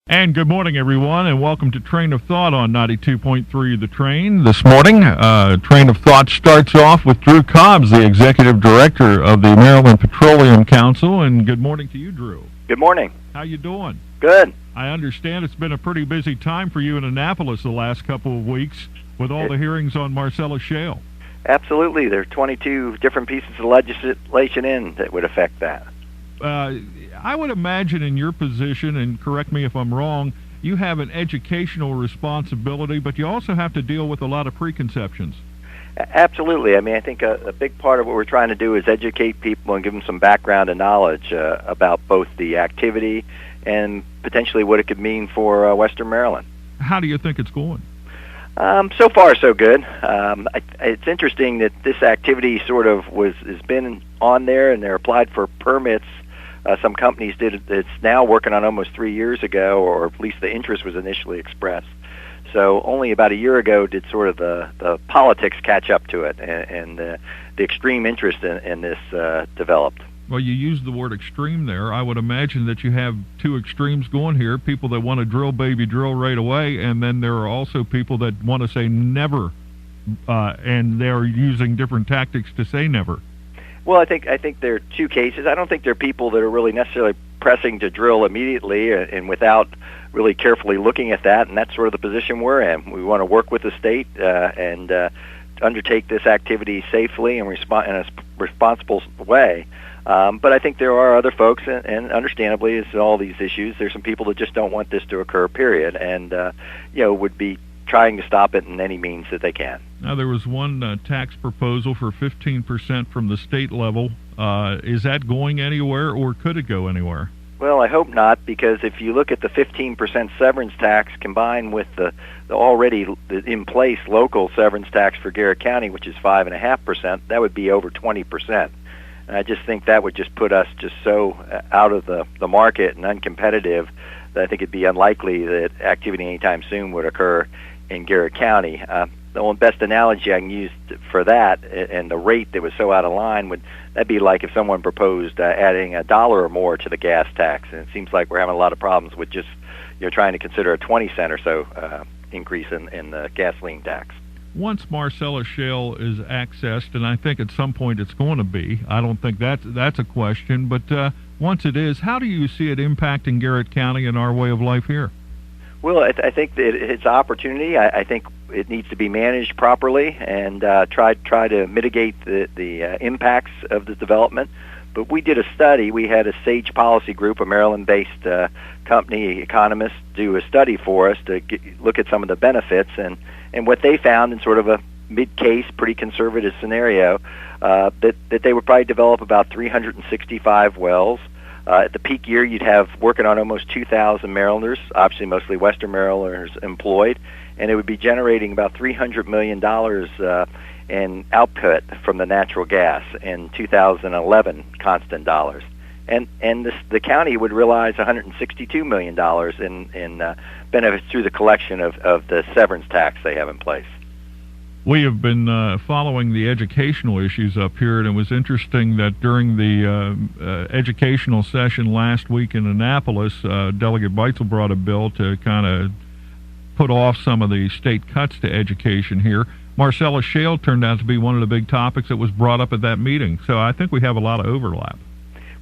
And good morning, everyone, and welcome to Train of Thought on 92.3 The Train. This morning, Train of Thought starts off with Drew Cobbs, the Executive Director of the Maryland Petroleum Council. And good morning to you, Drew. Good morning. How you doing? Good. I understand it's been a pretty busy time for you in Annapolis the last couple of weeks with all the hearings on Marcellus Shale. Absolutely. There are 22 different pieces of legislation that would affect that. I would imagine in your position, and correct me if I'm wrong, you have an educational responsibility, but you also have to deal with a lot of preconceptions. Absolutely. I mean, I think a big part of what we're trying to do is educate people and give them some background and knowledge about both the activity and potentially what it could mean for Western Maryland. How do you think it's going? So far, so good. It's interesting that this activity sort of has been on there, and they're applied for permits. Some companies did it. It's now working on almost 3 years ago, or at least the interest was initially expressed. So only about a year ago did sort of the politics catch up to it, and the extreme interest in this developed. Well, you used the word extreme there. I would imagine that you have two extremes going here, people that want to drill, baby, drill right away, and then there are also people that want to say never, and they're using different tactics to say never. Well, I think there are two cases. I don't think there are people that are really necessarily pressing to drill immediately and without really carefully looking at that, and that's sort of the position we're in. We want to work with the state and undertake this activity safely and in a responsible way. But I think there are other folks, and understandably, as all these issues, there's some people that just don't want this to occur, period, and would be trying to stop it in any means that they can. Now, there was one tax proposal for 15% from the state level. Is that going anywhere, or could it go anywhere? Well, I hope not, because if you look at the 15% severance tax combined with the already in place local severance tax for Garrett County, which is 5.5%, that would be over 20%. And I just think that would just put us just so out of the market and uncompetitive that I think it'd be unlikely that activity anytime soon would occur in Garrett County. The best analogy I can use for that and the rate that was so out of line that'd be like if someone proposed adding $1 or more to the gas tax, and it seems like we're having a lot of problems with just trying to consider a 20-cent or so increase in the gasoline tax. Once Marcellus Shale is accessed, and I think at some point it's going to be, I don't think that's a question, but once it is, how do you see it impacting Garrett County and our way of life here? Well, I think that it's opportunity. I think it needs to be managed properly and try to mitigate the impacts of the development. But we did a study. We had a SAGE policy group, a Maryland-based company, economists, do a study for us to look at some of the benefits. And what they found in sort of a mid-case, pretty conservative scenario, that they would probably develop about 365 wells. At the peak year, you'd have working on almost 2,000 Marylanders, obviously mostly Western Marylanders, employed, and it would be generating about $300 million in output from the natural gas in 2011 constant dollars. And the county would realize $162 million in benefits through the collection of the severance tax they have in place. We have been following the educational issues up here, and it was interesting that during the educational session last week in Annapolis, Delegate Beitzel brought a bill to kind of put off some of the state cuts to education here. Marcellus Shale turned out to be one of the big topics that was brought up at that meeting, so I think we have a lot of overlap.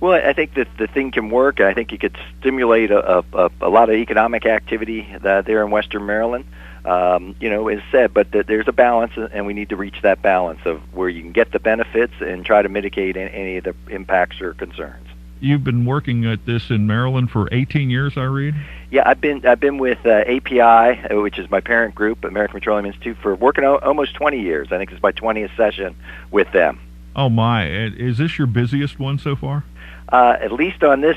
Well, I think that the thing can work. I think you could stimulate a lot of economic activity there in Western Maryland. As said, but there's a balance, and we need to reach that balance of where you can get the benefits and try to mitigate any of the impacts or concerns. You've been working at this in Maryland for 18 years, I read? Yeah, I've been with API, which is my parent group, American Petroleum Institute, for working almost 20 years. I think it's my 20th session with them. Oh my! Is this your busiest one so far? At least on this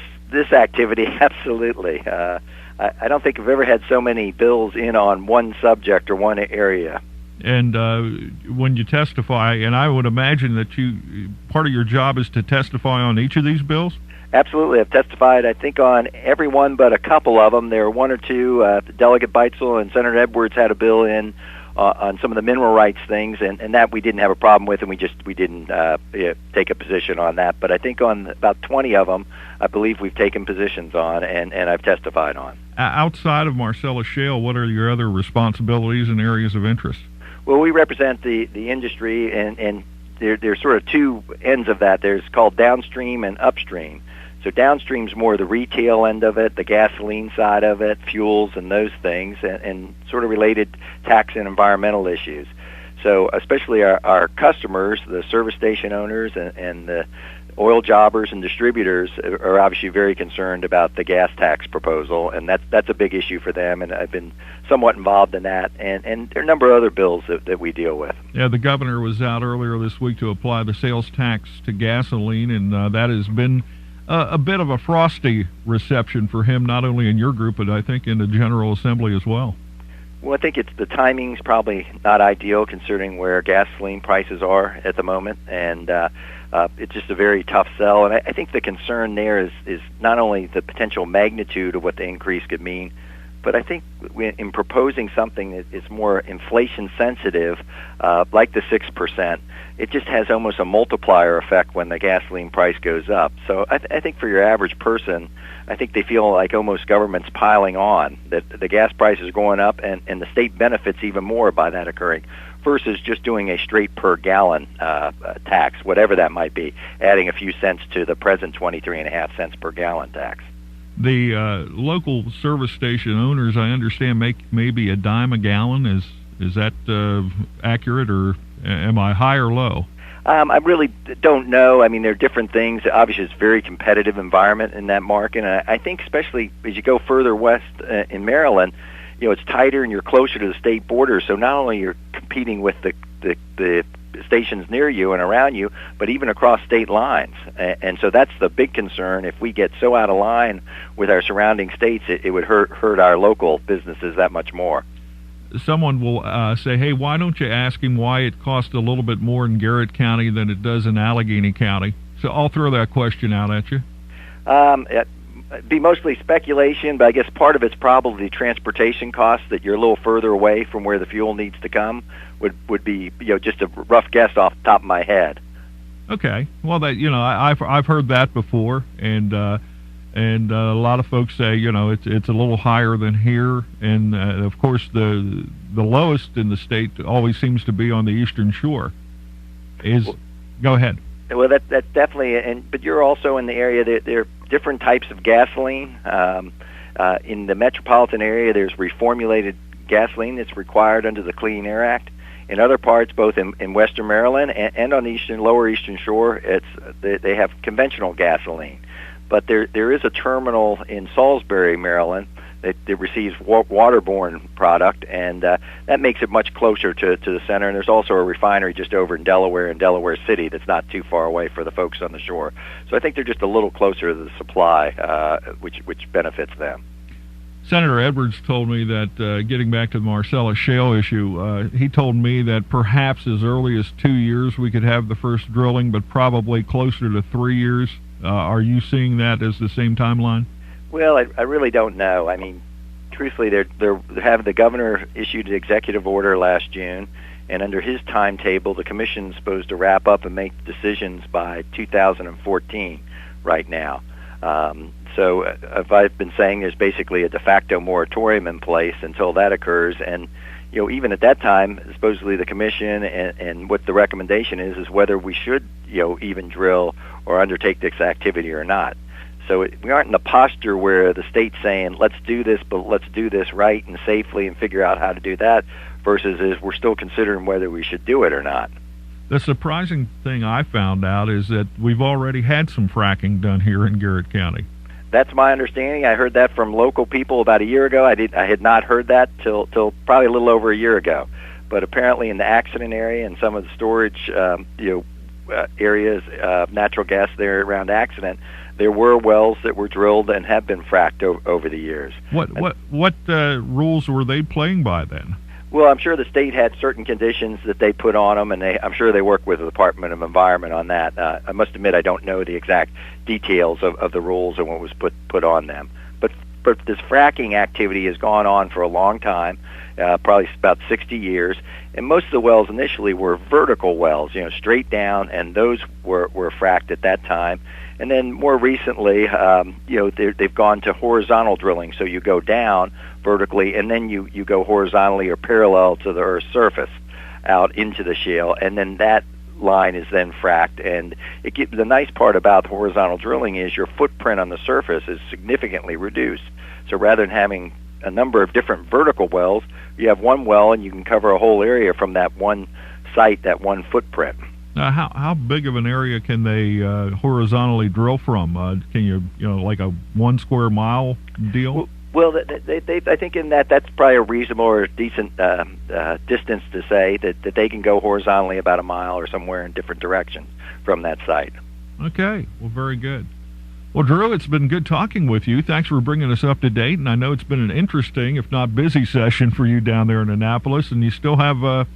activity, absolutely. I don't think I've ever had so many bills in on one subject or one area. And when you testify, and I would imagine that part of your job is to testify on each of these bills? Absolutely. I've testified, I think, on every one but a couple of them. There were one or two. Delegate Beitzel and Senator Edwards had a bill in on some of the mineral rights things, and that we didn't have a problem with, and we didn't take a position on that. But I think on about 20 of them, I believe we've taken positions on, and I've testified on. Outside of Marcellus Shale, what are your other responsibilities and areas of interest? Well, we represent the industry, and there's sort of two ends of that. There's called downstream and upstream. So downstream's more the retail end of it, the gasoline side of it, fuels and those things, and sort of related tax and environmental issues. So especially our customers, the service station owners and the oil jobbers and distributors are obviously very concerned about the gas tax proposal, and that's a big issue for them, and I've been somewhat involved in that, and there are a number of other bills that we deal with. Yeah, the governor was out earlier this week to apply the sales tax to gasoline, and that has been a bit of a frosty reception for him, not only in your group, but I think in the General Assembly as well. Well, I think the timing's probably not ideal considering where gasoline prices are at the moment, and it's just a very tough sell. And I think the concern there is not only the potential magnitude of what the increase could mean, but I think in proposing something that is more inflation sensitive, like the 6%, it just has almost a multiplier effect when the gasoline price goes up. So I think for your average person, I think they feel like almost government's piling on, that the gas price is going up and the state benefits even more by that occurring, versus just doing a straight per gallon tax, whatever that might be, adding a few cents to the present 23.5 cents per gallon tax. The local service station owners, I understand, make maybe a dime a gallon. Is that accurate, or am I high or low? I really don't know. I mean, there are different things. Obviously, it's a very competitive environment in that market, and I think especially as you go further west in Maryland, it's tighter and you're closer to the state border. So not only you're competing with the stations near you and around you, but even across state lines. And so that's the big concern. If we get so out of line with our surrounding states, it would hurt our local businesses that much more. Someone will say, hey, why don't you ask him why it costs a little bit more in Garrett County than it does in Allegheny County? So I'll throw that question out at you. It'd be mostly speculation, but I guess part of it's probably transportation costs, that you're a little further away from where the fuel needs to come would be just a rough guess off the top of my head. Okay, well, that I've heard that before, and a lot of folks say it's a little higher than here, and of course the lowest in the state always seems to be on the Eastern Shore. Go ahead. Well, that's definitely, but you're also in the area that there are different types of gasoline. In the metropolitan area, there's reformulated gasoline that's required under the Clean Air Act. In other parts, both in Western Maryland and on the lower Eastern Shore, they have conventional gasoline. But there is a terminal in Salisbury, Maryland, that receives waterborne product, and that makes it much closer to the center. And there's also a refinery just over in Delaware City, that's not too far away for the folks on the shore. So I think they're just a little closer to the supply, which benefits them. Senator Edwards told me that, getting back to the Marcellus Shale issue, he told me that perhaps as early as 2 years we could have the first drilling, but probably closer to 3 years. Are you seeing that as the same timeline? Well, I really don't know. I mean, truthfully, the governor issued an executive order last June, and under his timetable, the commission's supposed to wrap up and make decisions by 2014 right now. So as I've been saying, there's basically a de facto moratorium in place until that occurs, and even at that time, supposedly the commission and what the recommendation is whether we should even drill or undertake this activity or not. So we aren't in the posture where the state's saying, let's do this, but let's do this right and safely and figure out how to do that, versus we're still considering whether we should do it or not. The surprising thing I found out is that we've already had some fracking done here in Garrett County. That's my understanding. I heard that from local people about a year ago. I had not heard that till probably a little over a year ago. But apparently in the accident area and some of the storage areas, natural gas there around accident, there were wells that were drilled and have been fracked over the years. What rules were they playing by then? Well, I'm sure the state had certain conditions that they put on them, and I'm sure they work with the Department of Environment on that. I must admit I don't know the exact details of the rules and what was put on them. But this fracking activity has gone on for a long time. probably about 60 years. And most of the wells initially were vertical wells, straight down, and those were fracked at that time. And then more recently, they've gone to horizontal drilling. So you go down vertically, and then you go horizontally or parallel to the Earth's surface out into the shale, and then that line is then fracked. And the nice part about horizontal drilling is your footprint on the surface is significantly reduced. So rather than having a number of different vertical wells, you have one well, and you can cover a whole area from that one site, that one footprint. How big of an area can they horizontally drill from? Can you like a 1 square mile deal? Well, I think in that's probably a reasonable or decent distance to say that they can go horizontally about a mile or somewhere in different directions from that site. Okay. Well, very good. Well, Drew, it's been good talking with you. Thanks for bringing us up to date, and I know it's been an interesting, if not busy, session for you down there in Annapolis, and you still have a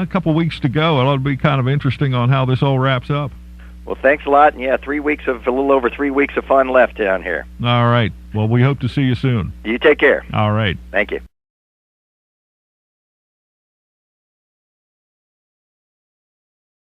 couple weeks to go. It'll be kind of interesting on how this all wraps up. Well, thanks a lot, and a little over 3 weeks of fun left down here. All right. Well, we hope to see you soon. You take care. All right. Thank you.